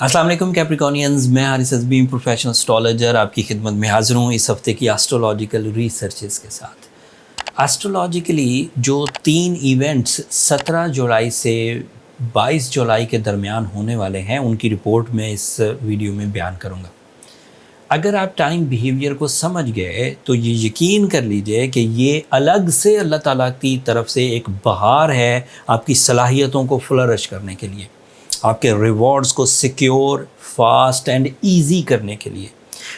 अस्सलाम वालेकुम कैप्रिकॉनियंस, मैं हारिस अज़मी प्रोफेशनल एस्ट्रोलॉजर आपकी खिदमत में हाज़िर हूँ इस हफ़्ते की एस्ट्रोलॉजिकल रिसर्चेस के साथ। एस्ट्रोलॉजिकली जो 3 इवेंट्स 17 जुलाई से 22 जुलाई के दरमियान होने वाले हैं, उनकी रिपोर्ट मैं इस वीडियो में बयान करूँगा। अगर आप टाइम बिहेवियर को समझ गए तो ये यकीन कर लीजिए कि ये अलग से अल्लाह ताला की तरफ से एक बहार है आपकी सलाहियतों को फ्लरिश करने के लिए, आपके रिवॉर्ड्स को सिक्योर, फास्ट एंड ईजी करने के लिए,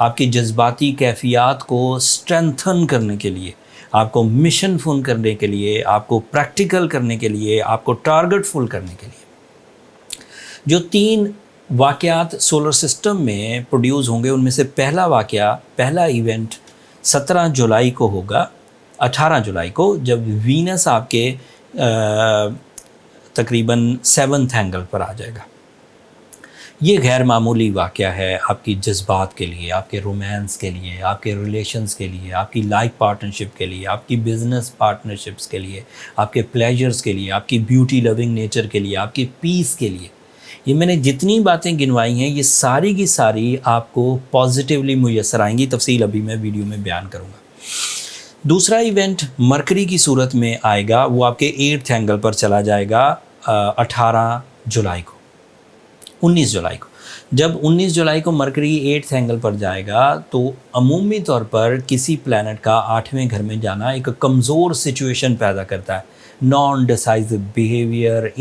आपकी जज्बाती कैफियत को स्ट्रेंथन करने के लिए, आपको मिशन फुल करने के लिए, आपको प्रैक्टिकल करने के लिए, आपको टारगेट फुल करने के लिए। जो 3 वाक़यात सोलर सिस्टम में प्रोड्यूस होंगे, उनमें से पहला इवेंट 17 जुलाई को होगा, 18 जुलाई को, जब वीनस आपके तकरीबन 7th एंगल पर आ जाएगा। ये गैर मामूली वाक़या है आपकी जज्बात के लिए, आपके रोमांस के लिए, आपके रिलेशंस के लिए, आपकी लाइफ पार्टनरशिप के लिए, आपकी बिज़नेस पार्टनरशिप्स के लिए, आपके प्लेजर्स के लिए, आपकी ब्यूटी लविंग नेचर के लिए, आपकी पीस के लिए। ये मैंने जितनी बातें गिनवाई हैं, ये सारी की सारी आपको पॉजिटिवली मुयस्सर आएंगी। तफसील अभी मैं वीडियो में बयान करूँगा। दूसरा इवेंट मरकरी की सूरत में आएगा, वो आपके 8th एंगल पर चला जाएगा 18 जुलाई को, 19 जुलाई को। जब 19 जुलाई को मरकरी 8th एंगल पर जाएगा तो अमूमी तौर पर किसी प्लैनेट का 8वें घर में जाना एक कमज़ोर सिचुएशन पैदा करता है। Non decisive behaviour,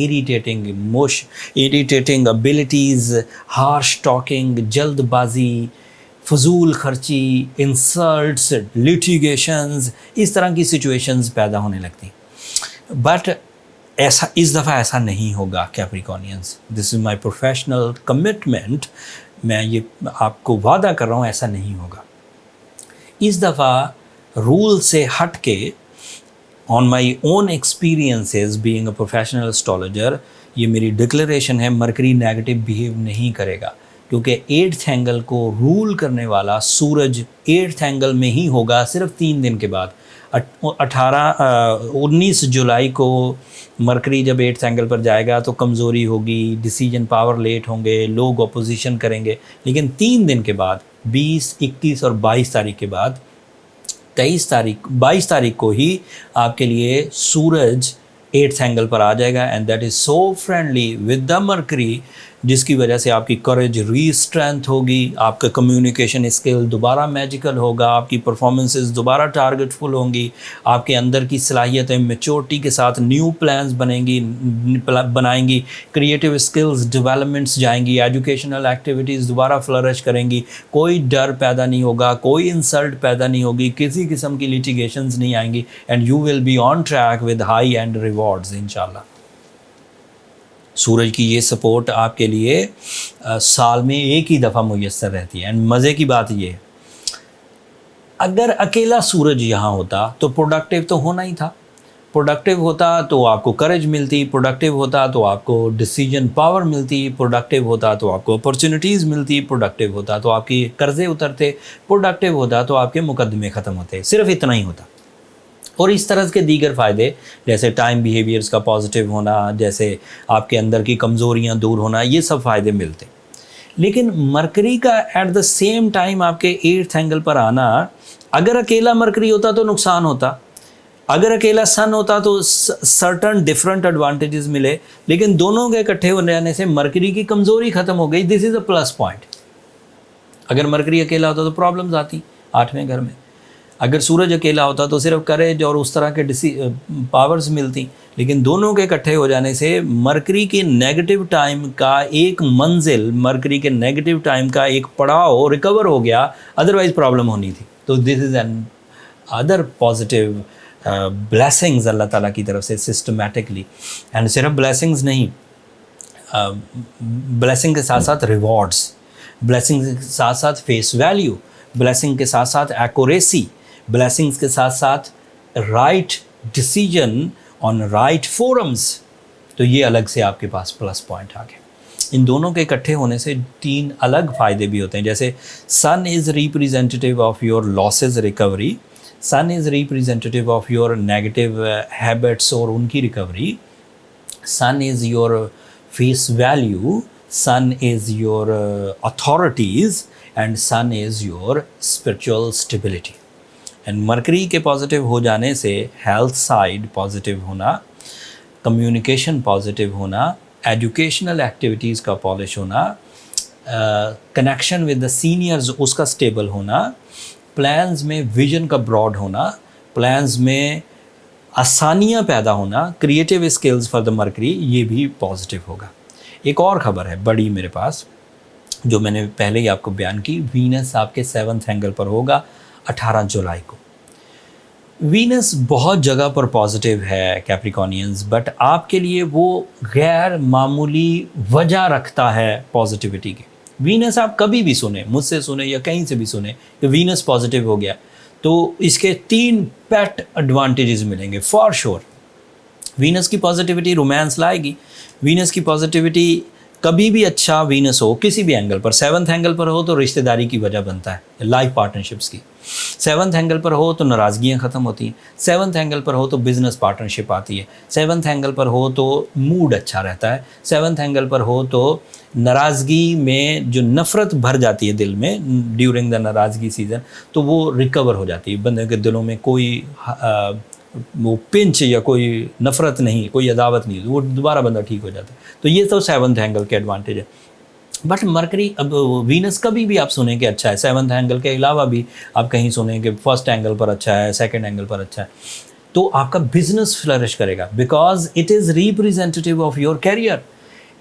irritating abilities, harsh talking, जल्दबाजी, फजूल खर्ची, इंसल्ट्स, लिटिगेशंस, इस तरह की सिचुएशंस पैदा होने लगती। बट इस दफ़ा ऐसा नहीं होगा Capricornians. This is my professional commitment. मैं ये आपको वादा कर रहा हूँ, ऐसा नहीं होगा। इस दफ़ा रूल से हट के, on my own experiences being a professional astrologer, ये मेरी डिक्लेरेशन है, मरकरी नेगेटिव बिहेव नहीं करेगा, क्योंकि 8th एंगल को रूल करने वाला सूरज 8th एंगल में ही होगा सिर्फ 3 दिन के बाद। 19 जुलाई को मरकरी जब 8th एंगल पर जाएगा तो कमज़ोरी होगी, डिसीजन पावर लेट होंगे, लोग अपोजिशन करेंगे। लेकिन 3 दिन के बाद, 20, 21 और 22 तारीख के बाद, 22 तारीख को ही आपके लिए सूरज 8th एंगल पर आ जाएगा। And that is so friendly with the mercury, जिसकी वजह से आपकी करेज री-स्ट्रेंथ होगी, आपका कम्युनिकेशन स्किल दोबारा मैजिकल होगा, आपकी परफॉर्मेंसेस दोबारा टारगेटफुल होंगी, आपके अंदर की सलाहियतें मैच्योरिटी के साथ न्यू प्लान्स बनाएंगी, क्रिएटिव स्किल्स डेवलपमेंट्स जाएंगी, एजुकेशनल एक्टिविटीज़ दोबारा फ्लरिश करेंगी, कोई डर पैदा नहीं होगा, कोई इंसल्ट पैदा नहीं होगी, किसी किस्म की लिटिगेशंस नहीं आएंगी, and you will be on track with high and rewards इंशाल्लाह। सूरज की ये सपोर्ट आपके लिए साल में एक ही दफ़ा मुयस्सर रहती है। एंड मज़े की बात ये, अगर अकेला सूरज यहाँ होता तो प्रोडक्टिव तो होना ही था। प्रोडक्टिव होता तो आपको करेज मिलती, प्रोडक्टिव होता तो आपको डिसीजन पावर मिलती, प्रोडक्टिव होता तो आपको अपॉर्चुनिटीज़ मिलती, प्रोडक्टिव होता तो आपकी कर्ज़े उतरते, प्रोडक्टिव होता तो आपके मुकदमे ख़त्म होते। सिर्फ इतना ही होता। और इस तरह के दीगर फ़ायदे, जैसे टाइम बिहेवियर्स का पॉजिटिव होना, जैसे आपके अंदर की कमज़ोरियाँ दूर होना, ये सब फ़ायदे मिलते। लेकिन मरकरी का एट द सेम टाइम आपके 8th एंगल पर आना, अगर अकेला मरकरी होता तो नुकसान होता, अगर अकेला सन होता तो सर्टन डिफरेंट एडवांटेजेस मिले, लेकिन दोनों के इकट्ठे हो जाने से मरकरी की कमज़ोरी ख़त्म हो गई। This is a plus point. अगर मरकरी अकेला होता तो प्रॉब्लम्स आती 8वें घर में। अगर सूरज अकेला होता तो सिर्फ करेज और उस तरह के पावर्स मिलती, लेकिन दोनों के इकट्ठे हो जाने से मरकरी के नेगेटिव टाइम का एक मंजिल, मरकरी के नेगेटिव टाइम का एक पड़ाव रिकवर हो गया, अदरवाइज़ प्रॉब्लम होनी थी। तो this is another positive blessings अल्लाह ताला की तरफ से सिस्टमेटिकली। एंड सिर्फ ब्लेसिंग्स नहीं, ब्लेसिंग के साथ साथ रिवॉर्ड्स, ब्लेसिंग के साथ साथ फेस वैल्यू, ब्लेसिंग के साथ साथ एक्यूरेसी, ब्लेसिंग्स के साथ साथ right decision on right forums. तो ये अलग से आपके पास प्लस पॉइंट आ गए। इन दोनों के इकट्ठे होने से 3 अलग फ़ायदे भी होते हैं। जैसे sun is representative of your losses recovery, sun is representative of your negative habits और उनकी recovery, sun is your face value, sun is your authorities and sun is your spiritual stability. And Mercury के positive हो जाने से health side positive होना, communication positive होना, educational activities का polish होना, कनेक्शन विद द सीनियर्स उसका stable होना, प्लान्स में विजन का ब्रॉड होना, प्लान्स में आसानियाँ पैदा होना, creative skills for the mercury, ये भी पॉजिटिव होगा. एक और ख़बर है बड़ी मेरे पास जो मैंने पहले ही आपको बयान की. वीनस आपके 7th एंगल पर होगा 18 जुलाई को. वीनस बहुत जगह पर पॉजिटिव है कैप्रिकॉनियंस, बट आपके लिए वो गैर मामूली वजह रखता है पॉजिटिविटी की. वीनस आप कभी भी सुने, मुझसे सुने या कहीं से भी सुने कि वीनस पॉजिटिव हो गया, तो इसके 3 पेट एडवांटेजेस मिलेंगे फॉर श्योर. वीनस की पॉजिटिविटी रोमांस लाएगी. वीनस की पॉजिटिविटी कभी भी अच्छा वीनस हो किसी भी एंगल पर, 7th एंगल पर हो तो रिश्तेदारी की वजह बनता है, लाइफ पार्टनरशिप्स की. 7th एंगल पर हो तो नाराज़गियाँ ख़त्म होती हैं. 7th एंगल पर हो तो बिज़नेस पार्टनरशिप आती है. 7th एंगल पर हो तो मूड अच्छा रहता है. 7th एंगल पर हो तो नाराज़गी में जो नफ़रत भर जाती है दिल में ड्यूरिंग द नाराज़गी सीज़न, तो वो रिकवर हो जाती है. बंदे के दिलों में कोई वो पिंच या कोई नफ़रत नहीं, कोई अदावत नहीं, वो दोबारा बंदा ठीक हो जाता है. तो ये तो 7th एंगल के एडवांटेज है. बट मरकरी, अब वीनस कभी भी आप सुने कि अच्छा है, 7th एंगल के अलावा भी आप कहीं सुने कि 1st एंगल पर अच्छा है, 2nd एंगल पर अच्छा है, तो आपका बिजनेस फ्लरिश करेगा. Because it is representative of your career,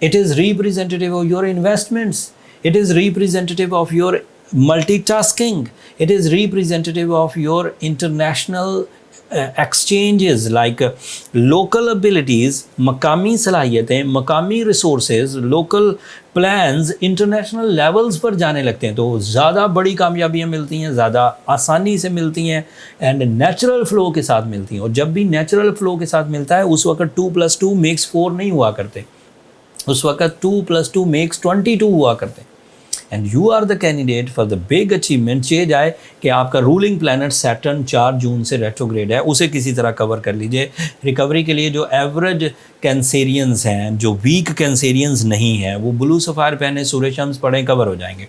it is representative of your investments, it is representative of your multitasking, it is representative of your international exchanges like local abilities, मकामी सलाहियतें, मकामी resources, local plans, international levels पर जाने लगते हैं, तो ज़्यादा बड़ी कामयाबियाँ मिलती हैं, ज़्यादा आसानी से मिलती हैं एंड नेचुरल फ्लो के साथ मिलती हैं. और जब भी नेचुरल फ्लो के साथ मिलता है उस वक्त 2+2 makes 4 नहीं हुआ करते, उस वक्त 2+2 makes 22 हुआ करते. And you are the candidate for the big achievement. ये जाए कि आपका रूलिंग प्लैनेट सैटर्न 4 जून से रेट्रोग्रेड है, उसे किसी तरह कवर कर लीजिए. रिकवरी के लिए जो एवरेज कैंसेरियंस हैं, जो वीक कैंसेरियंस नहीं हैं, वो ब्लू सफ़ायर पहने, सूर्य शम्स पढ़ें, कवर हो जाएंगे.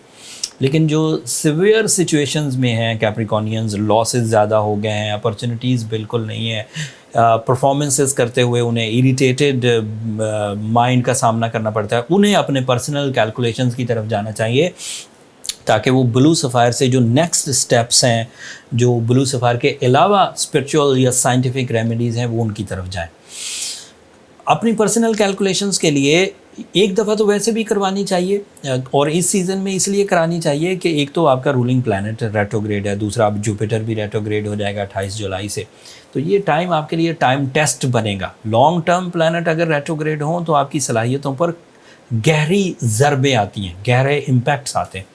लेकिन जो सिवियर सिचुएशंस में हैं कैप्रिकॉनियंस, लॉसेस ज़्यादा हो गए हैं, अपॉर्चुनिटीज़ बिल्कुल नहीं है, परफॉर्मेंसेस करते हुए उन्हें इरिटेटेड माइंड का सामना करना पड़ता है, उन्हें अपने पर्सनल कैलकुलेशंस की तरफ जाना चाहिए ताकि वो ब्लू सफ़ायर से जो नेक्स्ट स्टेप्स हैं, जो ब्लू सफ़ायर के अलावा स्पिरिचुअल या साइंटिफिक रेमेडीज़ हैं, वो उनकी तरफ जाएं. अपनी पर्सनल कैलकुलेशंस के लिए एक दफ़ा तो वैसे भी करवानी चाहिए, और इस सीज़न में इसलिए करानी चाहिए कि एक तो आपका रूलिंग प्लैनेट रेट्रोग्रेड है, दूसरा अब जुपिटर भी रेट्रोग्रेड हो जाएगा 28 जुलाई से. तो ये टाइम आपके लिए टाइम टेस्ट बनेगा. लॉन्ग टर्म प्लैनेट अगर रेट्रोग्रेड हों तो आपकी सलाहियतों पर गहरी ज़रबें आती हैं, गहरे इम्पैक्ट्स आते हैं.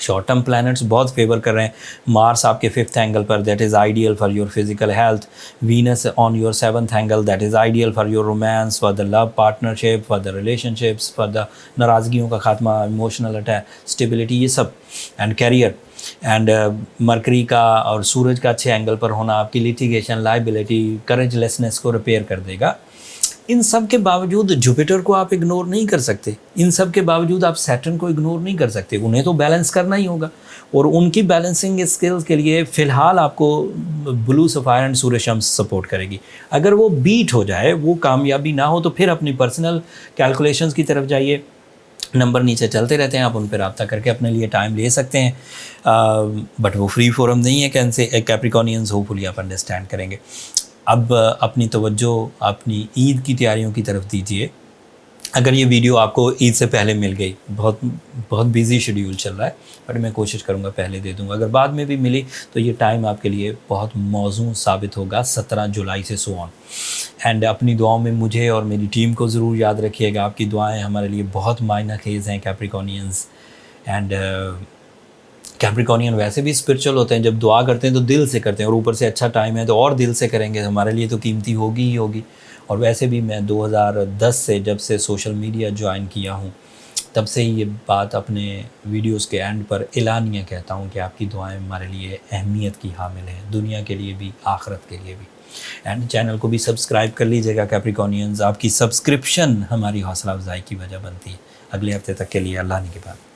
शॉर्ट टर्म प्लैनेट्स बहुत फेवर कर रहे हैं. मार्स आपके 5th एंगल पर, that is ideal for your physical health. Venus on your 7th angle, that is ideal for your romance, for the love partnership, for the relationships, for the नाराज़गियों का खात्मा, emotional attack, stability, ये सब, and career. And mercury का और सूरज का अच्छे angle पर होना आपकी लिटिगेशन, लाइबिलिटी, करेजलेसनेस को रिपेयर कर देगा. इन सब के बावजूद जुपिटर को आप इग्नोर नहीं कर सकते, इन सब के बावजूद आप सैटर्न को इग्नोर नहीं कर सकते. उन्हें तो बैलेंस करना ही होगा, और उनकी बैलेंसिंग स्किल्स के लिए फ़िलहाल आपको blue sapphire and Surya Shams support करेगी. अगर वो बीट हो जाए, वो कामयाबी ना हो, तो फिर अपनी पर्सनल कैलकुलेशंस की तरफ जाइए. नंबर नीचे चलते रहते हैं, आप उन पर रब्ता करके अपने लिए टाइम ले सकते हैं, बट वो फ्री फोरम नहीं है. कैप्रिकॉनियंस होपफुली आप अंडरस्टैंड करेंगे. अब अपनी तवज्जो अपनी ईद की तैयारियों की तरफ दीजिए. अगर ये वीडियो आपको ईद से पहले मिल गई, बहुत बिजी शेड्यूल चल रहा है, बट मैं कोशिश करूँगा पहले दे दूँगा. अगर बाद में भी मिली तो ये टाइम आपके लिए बहुत मौजूद साबित होगा 17 जुलाई से सो ऑन. एंड अपनी दुआओं में मुझे और मेरी टीम को ज़रूर याद रखिएगा. आपकी दुआएं हमारे लिए बहुत मायना खेज़ हैं कैप्रिकॉनियंस. एंड कैप्रिकॉनियन वैसे भी स्पिरिचुअल होते हैं, जब दुआ करते हैं तो दिल से करते हैं, और ऊपर से अच्छा टाइम है तो और दिल से करेंगे, हमारे लिए तो कीमती होगी ही होगी. और वैसे भी मैं 2010 से जब से सोशल मीडिया ज्वाइन किया हूँ تب سے ہی یہ بات اپنے ویڈیوز کے اینڈ پر اعلانیہ کہتا ہوں کہ آپ کی دعائیں ہمارے لیے اہمیت کی حامل ہیں، دنیا کے لیے بھی آخرت کے لیے بھی. اینڈ چینل کو بھی سبسکرائب کر لیجیے گا کیپریکونینز. آپ کی سبسکرپشن ہماری حوصلہ افزائی کی وجہ بنتی ہے. اگلے ہفتے تک کے لیے اللہ نے کے بعد.